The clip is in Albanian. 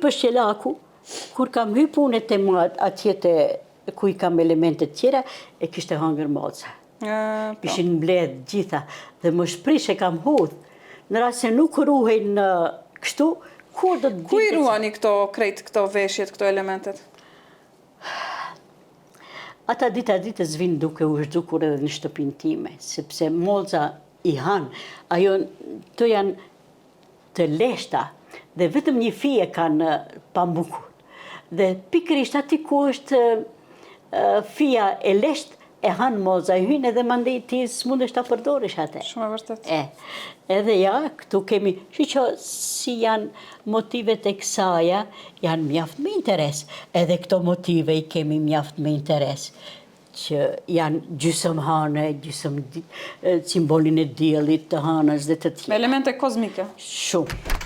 për shqelaku, kur kam hy punet e matë atjete ku i kam elementet tjera, e kishte hangër moca. Ishin mbledh gjitha, dhe më shprish e kam hudh. Në rast se nuk ruhen kështu, kur do të... Ku i ruani këto veshjet, këto elementet? Ata ditës vinë duke u zhdukur edhe në shtëpin time, sepse moza i hanë, ajo të janë të leshta, dhe vetëm një fije kanë pambukur. Dhe pikërisht ati ku është fija e lesht, e hanë moza i hynë edhe mandej ti s'mundesh ta përdorish atë. Shumë e vërtet. Edhe ja, këtu kemi, që si janë motivet e kësaja, janë mjaft me interes. Edhe këto motive i kemi mjaft me interes. Që janë gjysëm hane, gjysëm simbolin e diellit të hanës dhe të tjera. Me elemente kozmike. Shumë.